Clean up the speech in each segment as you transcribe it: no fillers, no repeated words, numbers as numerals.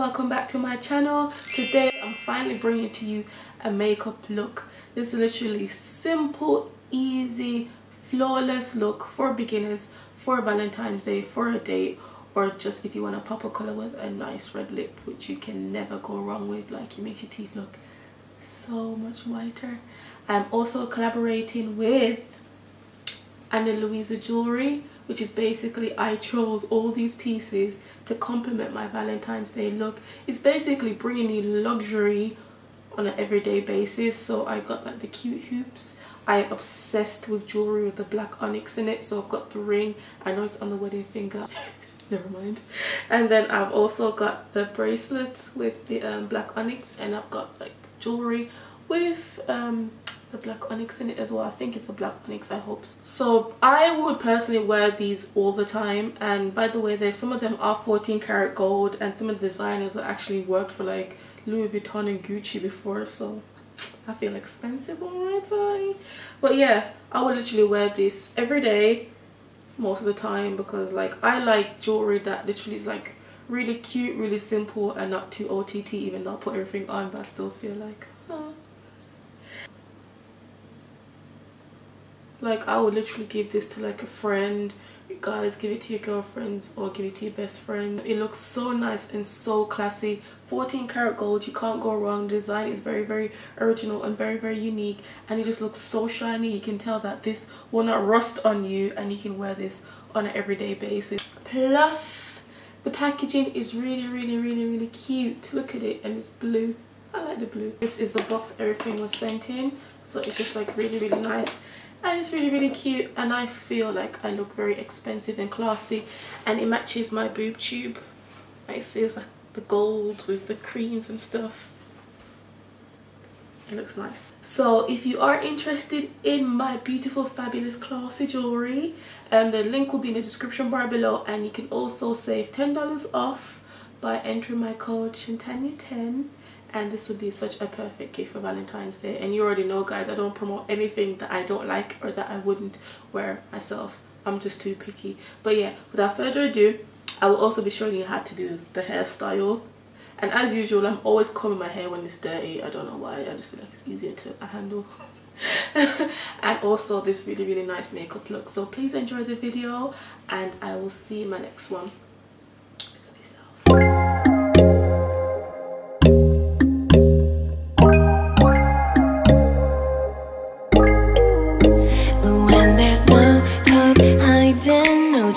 welcome back to my channel. Today I'm finally bringing to you a makeup look. This is literally simple, easy, flawless look for beginners, for Valentine's Day, for a date, or just if you want to pop a color with a nice red lip, which you can never go wrong with. Like, it makes your teeth look so much whiter. I'm also collaborating with Anna Louisa Jewelry, which is basically I chose all these pieces to complement my Valentine's Day look. It's basically bringing you luxury on an everyday basis. So I got like the cute hoops. I'm obsessed with jewelry with the black onyx in it, so I've got the ring. I know it's on the wedding finger. Never mind. And then I've also got the bracelet with the black onyx, and I've got like jewelry with the black onyx in it as well. I think it's a black onyx, I hope so. So I would personally wear these all the time. And by the way, there's some of them are 14 karat gold, and some of the designers have actually worked for like Louis Vuitton and Gucci before, so I feel expensive on my time. But yeah, I would literally wear this every day most of the time, because like I like jewelry that literally is like really cute, really simple, and not too OTT, even though I put everything on, but I still feel like, oh. Like, I would literally give this to like a friend. You guys, give it to your girlfriends or give it to your best friend. It looks so nice and so classy. 14 karat gold, you can't go wrong. The design is very original and very unique, and it just looks so shiny. You can tell that this will not rust on you, and you can wear this on an everyday basis. Plus the packaging is really cute. Look at it, and it's blue. I like the blue. This is the box everything was sent in, so it's just like really nice. And it's really cute, and I feel like I look very expensive and classy, and it matches my boob tube. It feels like the gold with the creams and stuff. It looks nice. So if you are interested in my beautiful, fabulous, classy jewelry, the link will be in the description bar below, and you can also save $10 off by entering my code Shantanya10. And this would be such a perfect gift for Valentine's Day. And you already know, guys, I don't promote anything that I don't like or that I wouldn't wear myself. I'm just too picky. But yeah, without further ado, I will also be showing you how to do the hairstyle. And as usual, I'm always combing my hair when it's dirty. I don't know why. I just feel like it's easier to handle. And also this really nice makeup look. So please enjoy the video, and I will see you in my next one. Peace out.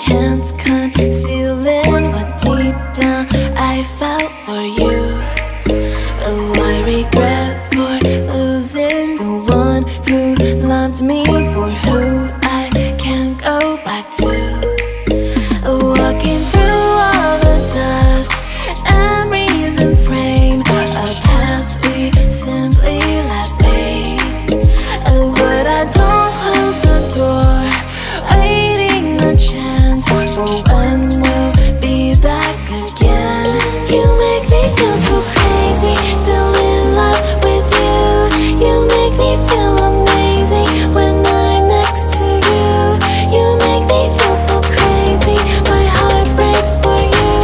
Chance concealing what deep down I felt for you. Oh, I regret for losing the one who loved me, for who I can't go back to. Walking through all the dust, memories and frame, a past we simply let fade. Oh, but I don't close the door, waiting the chance for when we'll be back again. You make me feel so crazy, still in love with you. You make me feel amazing when I'm next to you. You make me feel so crazy, my heart breaks for you.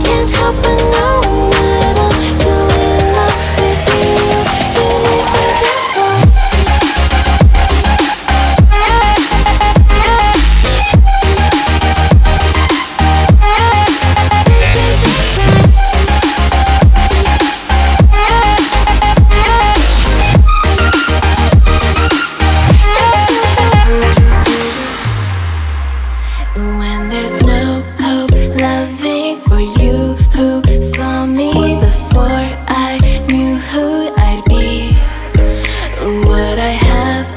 Can't help but know that I'm still in love with you. You make me feel so. When there's no hope loving for you, who saw me before I knew who I'd be. What I have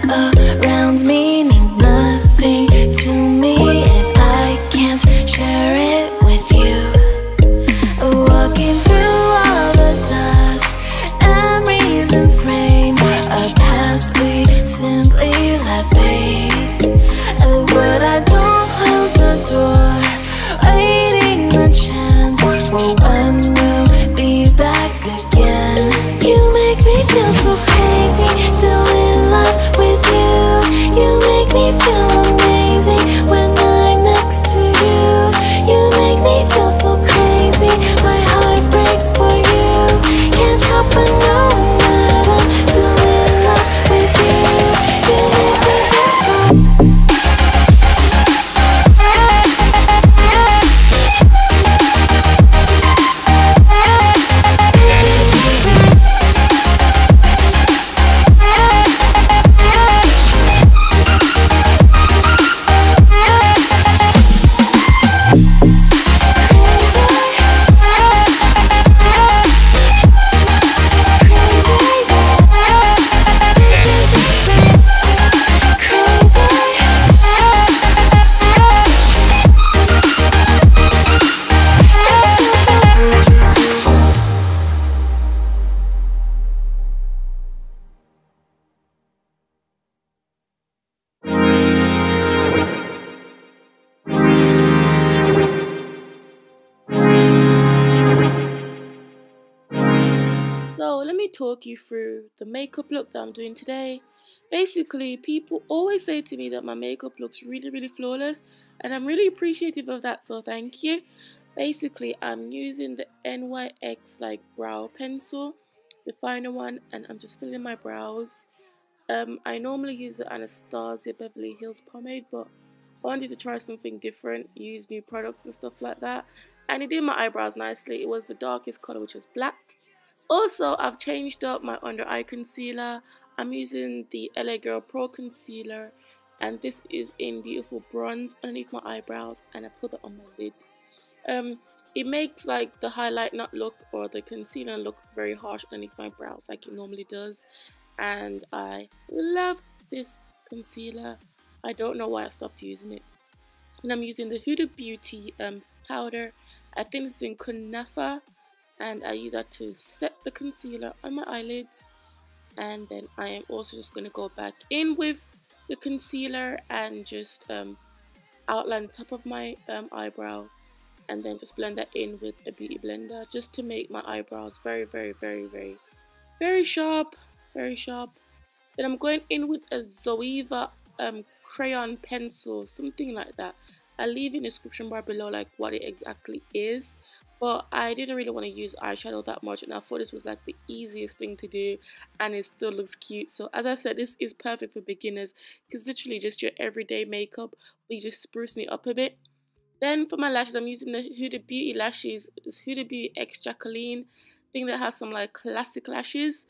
around me means nothing to me if I can't share it with you. Walking through all the dust, memories and frame, a past we simply let fade. But I don't close the door, waiting the chance for when we'll be back again. You make me feel so crazy, still in love with you. You make me feel amazing when I'm next to you. You make me feel so crazy, my heart breaks for let me talk you through the makeup look that I'm doing today. Basically, people always say to me that my makeup looks really flawless, and I'm really appreciative of that, so thank you. Basically, I'm using the NYX like brow pencil, the finer one, and I'm just filling my brows. I normally use the Anastasia Beverly Hills pomade, but I wanted to try something different, use new products and stuff like that, and it did my eyebrows nicely. It was the darkest color, which was black. Also, I've changed up my under eye concealer. I'm using the LA Girl Pro Concealer, and this is in beautiful bronze underneath my eyebrows, and I put it on my lid. It makes like the highlight not look, or the concealer look very harsh underneath my brows like it normally does, and I love this concealer. I don't know why I stopped using it. And I'm using the Huda Beauty powder. I think this is in Kunafa, and I use that to set the concealer on my eyelids. And then I am also just going to go back in with the concealer and just outline the top of my eyebrow, and then just blend that in with a beauty blender just to make my eyebrows very sharp, very sharp. Then I'm going in with a Zoeva crayon pencil, something like that. I'll leave in the description bar below like what it exactly is, but I didn't really want to use eyeshadow that much, and I thought this was like the easiest thing to do, and it still looks cute. So as I said, this is perfect for beginners because literally just your everyday makeup, we just sprucing it up a bit. Then for my lashes, I'm using the Huda Beauty lashes. It's Huda Beauty X Jacqueline thing that has some like classic lashes,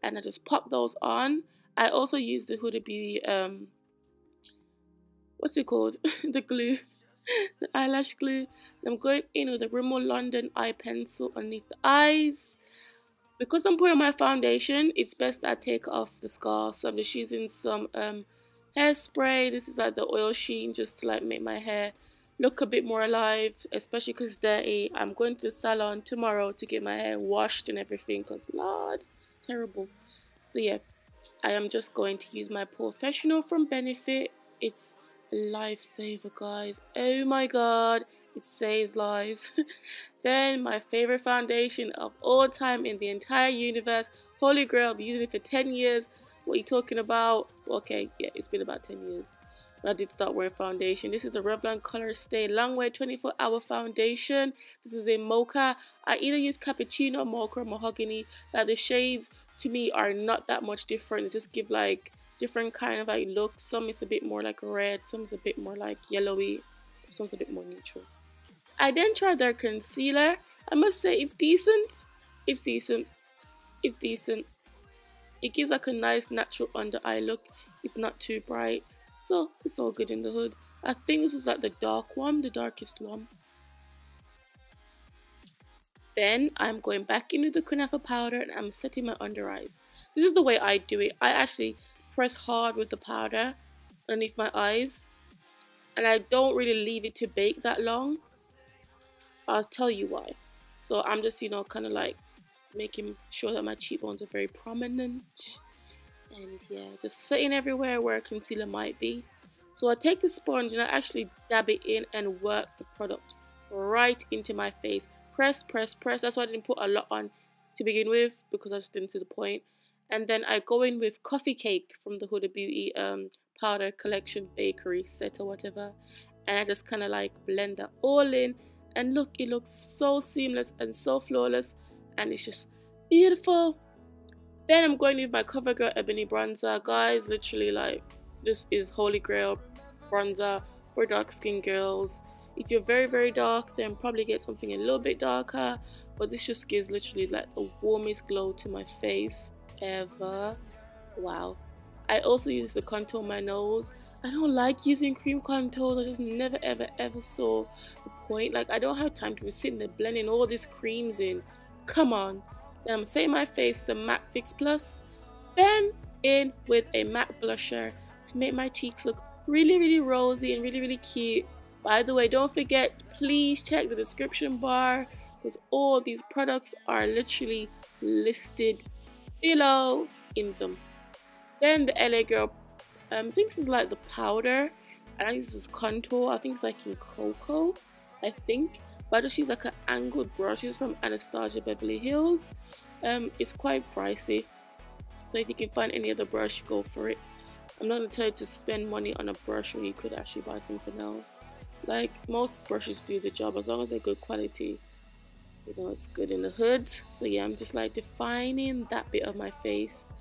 and I just pop those on. I also use the Huda Beauty what's it called? The glue, the eyelash glue. I'm going in with the Rimmel London eye pencil underneath the eyes. Because I'm putting on my foundation, it's best that I take off the scarf. So I'm just using some hairspray. This is like the oil sheen, just to like make my hair look a bit more alive, especially because it's dirty. I'm going to the salon tomorrow to get my hair washed and everything, because Lord, terrible. So yeah, I am just going to use my Professional from Benefit. It's a lifesaver, guys. Oh my god, it saves lives. Then my favorite foundation of all time in the entire universe, Holy Grail. I've been using it for 10 years. What are you talking about? Okay, yeah, it's been about 10 years. I did start wearing foundation. This is a Revlon Colorstay Longwear 24-hour foundation. This is in Mocha. I either use Cappuccino, Mocha, or Mahogany. Now the shades to me are not that much different. They just give like different kind of like look. Some is a bit more like red, some is a bit more like yellowy, some's a bit more neutral. I then tried their concealer. I must say it's decent. It's decent. It's decent. It gives like a nice natural under eye look. It's not too bright, so it's all good in the hood. I think this is like the dark one, the darkest one. Then I'm going back into the Kunafa powder and I'm setting my under eyes. This is the way I do it. I actually press hard with the powder underneath my eyes, and I don't really leave it to bake that long. I'll tell you why. So I'm just, you know, kind of like making sure that my cheekbones are very prominent, and yeah, just setting everywhere where a concealer might be. So I take the sponge and I actually dab it in and work the product right into my face. Press. That's why I didn't put a lot on to begin with, because I just didn't see the point. And then I go in with Coffee Cake from the Huda Beauty powder collection bakery set or whatever, and I just kind of like blend that all in, and look, it looks so seamless and so flawless, and it's just beautiful. Then I'm going with my CoverGirl Ebony bronzer. Guys, literally like this is Holy Grail bronzer for dark skin girls. If you're very dark, then probably get something a little bit darker, but this just gives literally like the warmest glow to my face ever. Wow. I also use the contour my nose. I don't like using cream contours. I just never ever saw the point. Like, I don't have time to be sitting there blending all these creams in. Come on. Then I'm setting my face with the MAC Fix Plus, then in with a matte blusher to make my cheeks look really rosy and really cute. By the way, don't forget, please check the description bar, because all these products are literally listed below in them. Then the LA Girl, I think this is like the powder, and I think this is contour. I think it's like in cocoa, I think. But I just use like an angled brush. This is from Anastasia Beverly Hills. It's quite pricey, so if you can find any other brush, go for it. I'm not gonna tell you to spend money on a brush when you could actually buy something else. Like, most brushes do the job as long as they're good quality. You know, it's good in the hood. So yeah, I'm just like defining that bit of my face.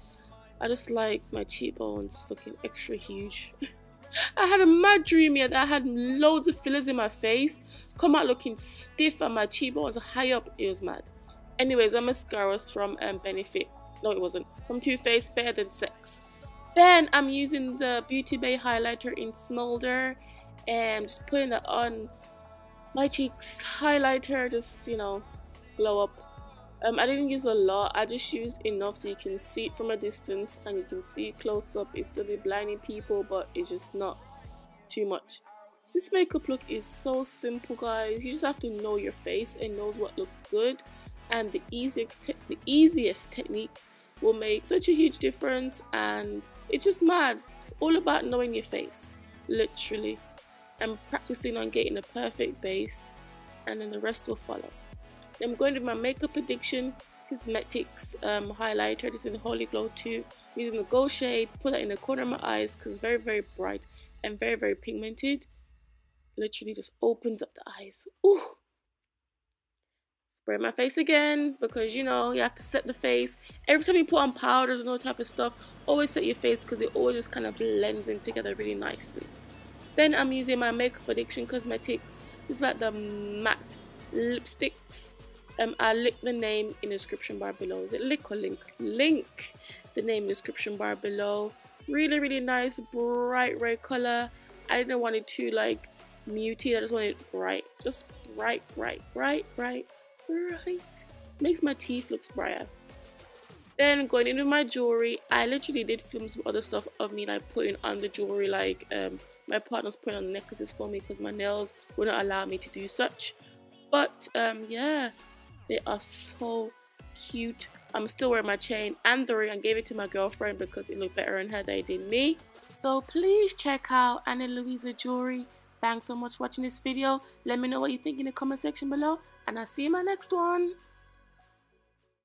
I just like my cheekbones just looking extra huge. I had a mad dream here that I had loads of fillers in my face, come out looking stiff and my cheekbones are high up. It was mad. Anyways, a mascara was from Benefit. No, it wasn't. From Too Faced, Better Than Sex. Then I'm using the Beauty Bay highlighter in Smoulder and just putting that on my cheeks. Highlighter, just, you know, glow up. I didn't use a lot. I just used enough so you can see it from a distance and you can see it close up. It's still be blinding people, but it's just not too much. This makeup look is so simple, guys. You just have to know your face and knows what looks good, and the easiest techniques will make such a huge difference. And it's just mad. It's all about knowing your face, literally, and practicing on getting a perfect base, and then the rest will follow. I'm going to my Makeup Addiction Cosmetics highlighter. This is in Holy Glow 2. I'm using the gold shade. Put that in the corner of my eyes because it's very, very bright and very, very pigmented. Literally just opens up the eyes. Ooh! Spray my face again because, you know, you have to set the face. Every time you put on powders and all type of stuff, always set your face because it always just kind of blends in together really nicely. Then I'm using my Makeup Addiction Cosmetics. This is like the matte lipsticks. I'll link the name in the description bar below. Is it link or link? Link the name in the description bar below. Really, really nice, bright red color. I didn't want it too like muted. I just wanted it bright. Just bright, bright, bright, bright, bright. Makes my teeth look brighter. Then going into my jewelry, I literally did film some other stuff of me like putting on the jewelry, like my partner's putting on the necklaces for me because my nails wouldn't allow me to do such. But yeah, they are so cute. I'm still wearing my chain and the ring. I gave it to my girlfriend because it looked better on her than it did me. So please check out Ana Luisa Jewelry. Thanks so much for watching this video. Let me know what you think in the comment section below, and I'll see you in my next one.